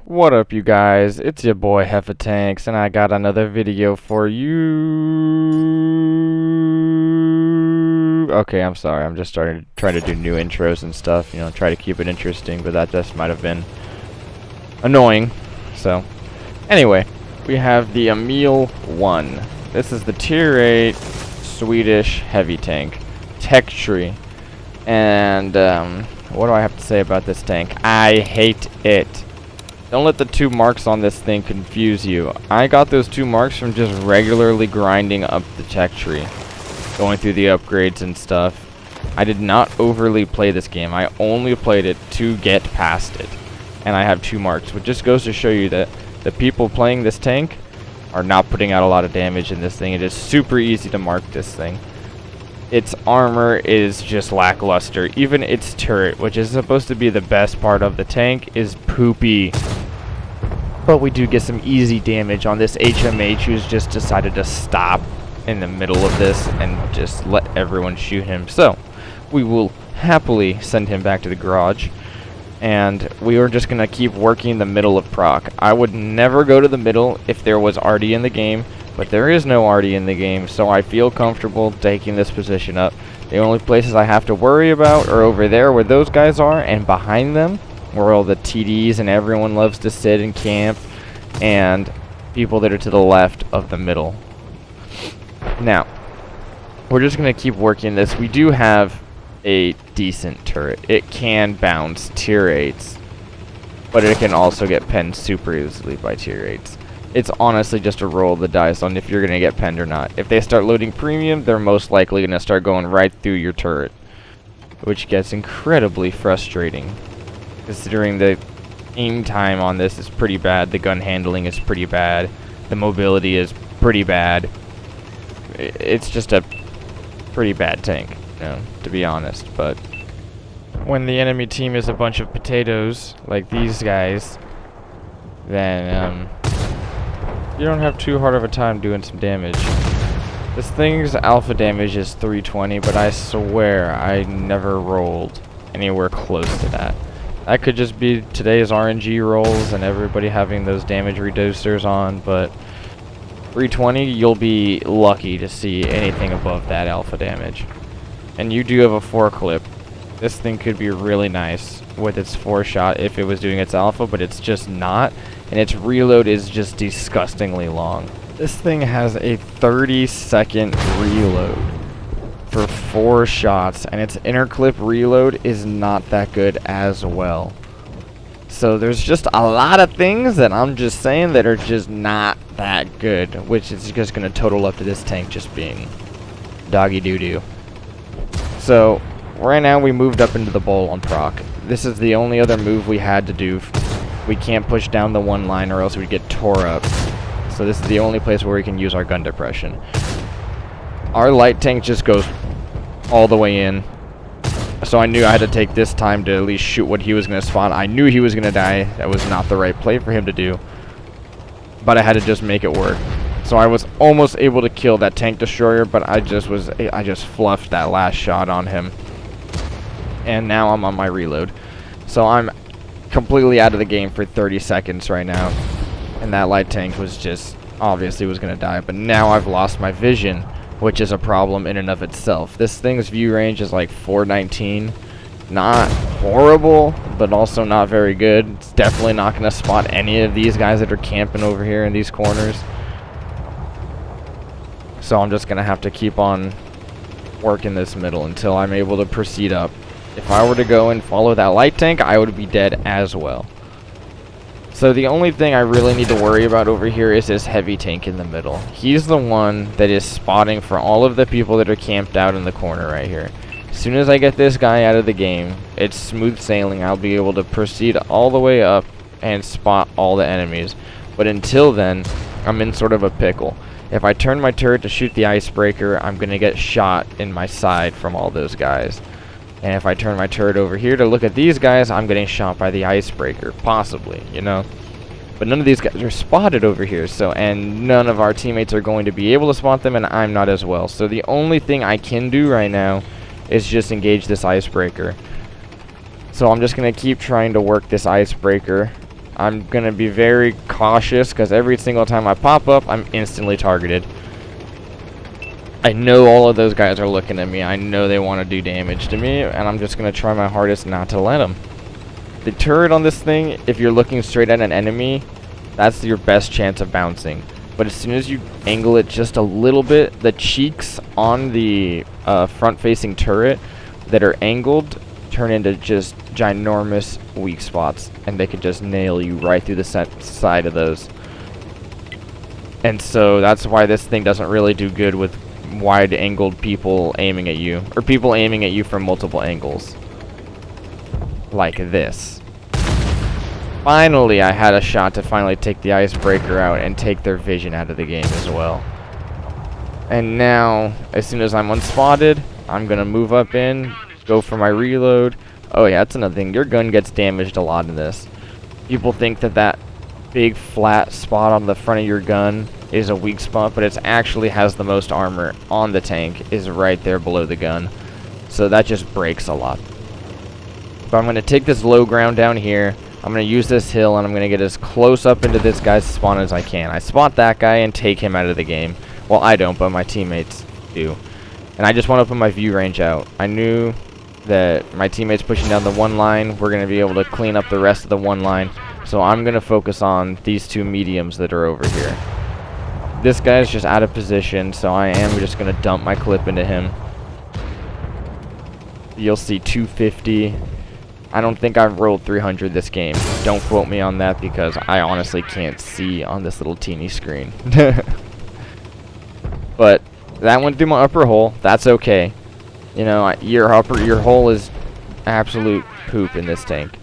What up, you guys? It's your boy Heffa Tanks, and I got another video for you. Okay, I'm sorry. I'm just trying to do new intros and stuff. You know, try to keep it interesting, but that just might have been annoying. So, anyway, we have the Emil 1. This is the Tier 8 Swedish heavy tank, tech tree, and what do I have to say about this tank? I hate it. Don't let the 2 marks on this thing confuse you. I got those 2 marks from just regularly grinding up the tech tree, going through the upgrades and stuff. I did not overly play this game. I only played it to get past it. And I have 2 marks, which just goes to show you that the people playing this tank are not putting out a lot of damage in this thing. It is super easy to mark this thing. Its armor is just lackluster. Even its turret, which is supposed to be the best part of the tank, is poopy. But we do get some easy damage on this HMH, who's just decided to stop in the middle of this and just let everyone shoot him. So we will happily send him back to the garage, and we are just going to keep working the middle of proc. I would never go to the middle if there was arty in the game, but there is no arty in the game, so I feel comfortable taking this position up. The only places I have to worry about are over there where those guys are, and behind them where all the TDs and everyone loves to sit and camp, and people that are to the left of the middle. Now, we're just going to keep working this. We do have a decent turret. It can bounce tier 8s, but it can also get penned super easily by tier 8s. It's honestly just a roll of the dice on if you're going to get penned or not. If they start loading premium, they're most likely going to start going right through your turret, which gets incredibly frustrating, considering the aim time on this is pretty bad, the gun handling is pretty bad, the mobility is pretty bad. It's just a pretty bad tank, you know, to be honest. But when the enemy team is a bunch of potatoes like these guys, then you don't have too hard of a time doing some damage. This thing's alpha damage is 320, but I swear I never rolled anywhere close to that. That could just be today's RNG rolls and everybody having those damage reducers on, but 320, you'll be lucky to see anything above that alpha damage. And you do have a 4 clip. This thing could be really nice with its 4 shot if it was doing its alpha, but it's just not, and its reload is just disgustingly long. This thing has a 30-second reload for 4 shots, and its inner clip reload is not that good as well. So there's just a lot of things that I'm just saying that are just not that good, which is just going to total up to this tank just being doggy doo-doo. So right now we moved up into the bowl on proc. This is the only other move we had to do. We can't push down the 1 line or else we'd get tore up. So this is the only place where we can use our gun depression. Our light tank just goes all the way in. So I knew I had to take this time to at least shoot what he was going to spawn. I knew he was going to die. That was not the right play for him to do, but I had to just make it work. So I was almost able to kill that tank destroyer, but I just fluffed that last shot on him. And now I'm on my reload. So I'm completely out of the game for 30 seconds right now. And that light tank was just obviously was going to die, but now I've lost my vision, which is a problem in and of itself. This thing's view range is like 419. Not horrible, but also not very good. It's definitely not going to spot any of these guys that are camping over here in these corners. So I'm just going to have to keep on working this middle until I'm able to proceed up. If I were to go and follow that light tank, I would be dead as well. So the only thing I really need to worry about over here is this heavy tank in the middle. He's the one that is spotting for all of the people that are camped out in the corner right here. As soon as I get this guy out of the game, it's smooth sailing. I'll be able to proceed all the way up and spot all the enemies. But until then, I'm in sort of a pickle. If I turn my turret to shoot the icebreaker, I'm going to get shot in my side from all those guys. And if I turn my turret over here to look at these guys, I'm getting shot by the icebreaker, possibly, you know. But none of these guys are spotted over here, so, and none of our teammates are going to be able to spot them, and I'm not as well. So the only thing I can do right now is just engage this icebreaker. So I'm just going to keep trying to work this icebreaker. I'm going to be very cautious because every single time I pop up, I'm instantly targeted. I know all of those guys are looking at me. I know they want to do damage to me, and I'm just going to try my hardest not to let them. The turret on this thing, if you're looking straight at an enemy, that's your best chance of bouncing. But as soon as you angle it just a little bit, the cheeks on the front-facing turret that are angled turn into just ginormous weak spots, and they could just nail you right through the side of those. And so that's why this thing doesn't really do good with wide-angled people aiming at you, or people aiming at you from multiple angles. Like this. Finally, I had a shot to finally take the icebreaker out and take their vision out of the game as well. And now, as soon as I'm unspotted, I'm gonna move up in, go for my reload. Oh yeah, that's another thing. Your gun gets damaged a lot in this. People think that that big flat spot on the front of your gun is a weak spot, but it actually has the most armor on the tank, is right there below the gun. So that just breaks a lot. But I'm going to take this low ground down here. I'm going to use this hill, and I'm going to get as close up into this guy's spawn as I can. I spot that guy and take him out of the game. Well, I don't, but my teammates do. And I just want to put my view range out. I knew that my teammates pushing down the one line, we're going to be able to clean up the rest of the one line. So I'm going to focus on these two mediums that are over here. This guy's just out of position, so I am just going to dump my clip into him. You'll see 250. I don't think I've rolled 300 this game. Don't quote me on that because I honestly can't see on this little teeny screen. But that went through my upper hole. That's okay. You know, your hole is absolute poop in this tank.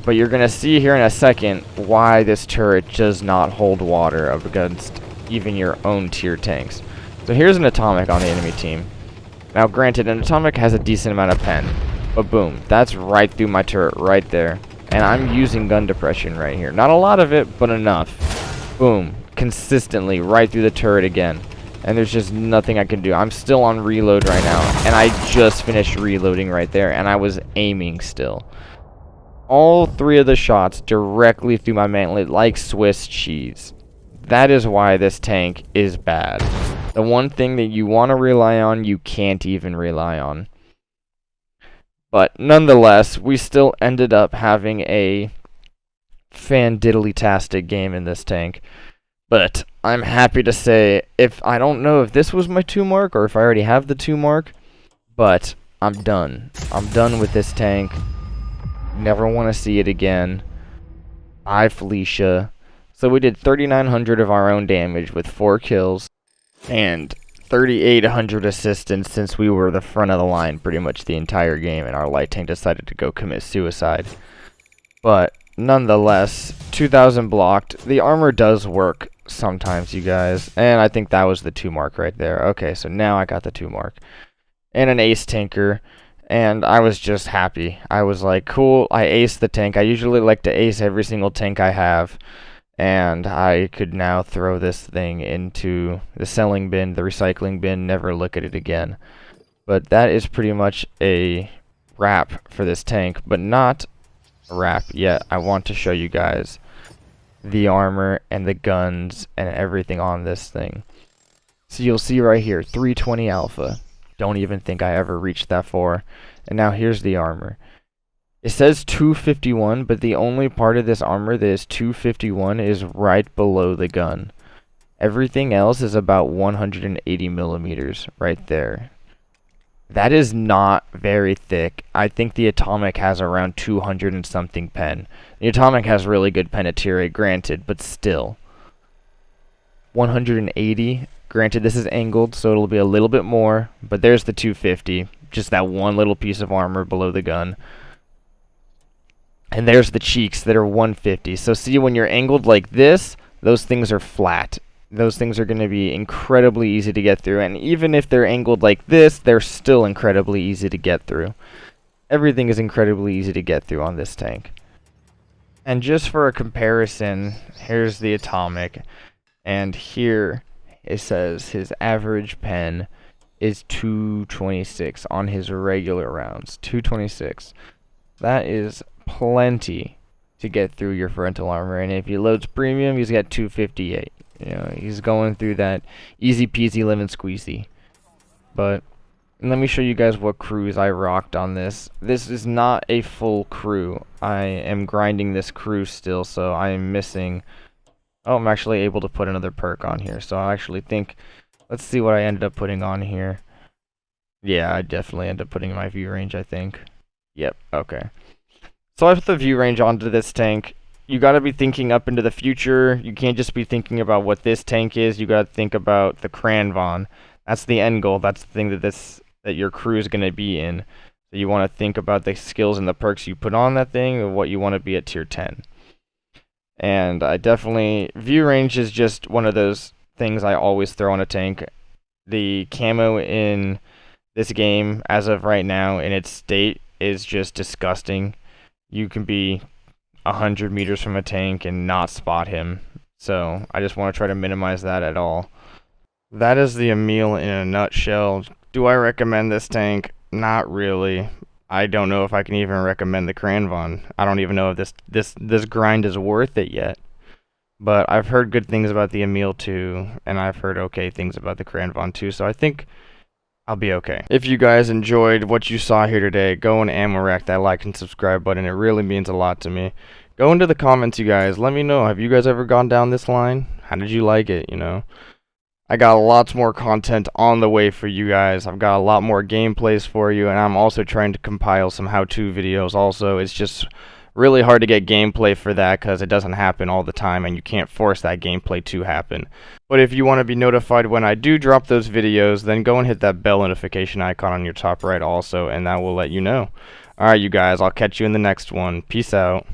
But you're going to see here in a second why this turret does not hold water up against even your own tier tanks. So here's an atomic on the enemy team. Now granted, an atomic has a decent amount of pen. But boom, that's right through my turret right there. And I'm using gun depression right here. Not a lot of it, but enough. Boom. Consistently right through the turret again. And there's just nothing I can do. I'm still on reload right now. And I just finished reloading right there. And I was aiming still. All three of the shots directly through my mantlet like Swiss cheese. That is why this tank is bad. The one thing that you want to rely on, you can't even rely on. But nonetheless, we still ended up having a fan-diddly-tastic game in this tank. But I'm happy to say, I don't know if this was my 2 mark or if I already have the 2 mark, but I'm done. I'm done with this tank. Never want to see it again. Bye, Felicia. So we did 3,900 of our own damage with 4 kills and 3,800 assistance since we were the front of the line pretty much the entire game, and our light tank decided to go commit suicide. But nonetheless, 2,000 blocked. The armor does work sometimes, you guys, and I think that was the 2 mark right there. Okay, so now I got the 2 mark. And an ace tanker. And I was just happy. I was like, cool, I aced the tank. I usually like to ace every single tank I have. And I could now throw this thing into the selling bin, the recycling bin, never look at it again. But that is pretty much a wrap for this tank, but not a wrap yet. I want to show you guys the armor and the guns and everything on this thing. So you'll see right here, 320 alpha. Don't even think I ever reached that far. And now here's the armor. It says 251, but the only part of this armor that is 251 is right below the gun. Everything else is about 180 millimeters right there. That is not very thick. I think the atomic has around 200 and something pen. The atomic has really good penetration, granted, but still. 180. Granted, this is angled, so it'll be a little bit more, but there's the 250, just that one little piece of armor below the gun. And there's the cheeks that are 150. So see, when you're angled like this, those things are flat. Those things are going to be incredibly easy to get through, and even if they're angled like this, they're still incredibly easy to get through. Everything is incredibly easy to get through on this tank. And just for a comparison, here's the atomic, and here it says his average pen is 226 on his regular rounds. 226. That is plenty to get through your frontal armor. And if he loads premium, he's got 258. You know, he's going through that easy peasy lemon squeezy. But let me show you guys what crews I rocked on this. This is not a full crew. I am grinding this crew still, so I am missing. Oh, I'm actually able to put another perk on here. So I actually think, let's see what I ended up putting on here. Yeah, I definitely ended up putting my view range, I think. Yep, okay. So I put the view range onto this tank. You gotta be thinking up into the future. You can't just be thinking about what this tank is. You gotta think about the Cranvon. That's the end goal. That's the thing that your crew is gonna be in. So you want to think about the skills and the perks you put on that thing, and what you want to be at tier 10. And I definitely, view range is just one of those things I always throw on a tank. The camo in this game, as of right now, in its state, is just disgusting. You can be 100 meters from a tank and not spot him. So I just want to try to minimize that at all. That is the Emil in a nutshell. Do I recommend this tank? Not really. I don't know if I can even recommend the Cranvon. I don't even know if this grind is worth it yet. But I've heard good things about the Emil too, and I've heard okay things about the Cranvon too, so I think I'll be okay. If you guys enjoyed what you saw here today, go and ammo rack that like and subscribe button. It really means a lot to me. Go into the comments, you guys. Let me know. Have you guys ever gone down this line? How did you like it, you know? I got lots more content on the way for you guys. I've got a lot more gameplays for you, and I'm also trying to compile some how-to videos also. It's just really hard to get gameplay for that because it doesn't happen all the time, and you can't force that gameplay to happen. But if you want to be notified when I do drop those videos, then go and hit that bell notification icon on your top right also, and that will let you know. Alright, you guys, I'll catch you in the next one. Peace out.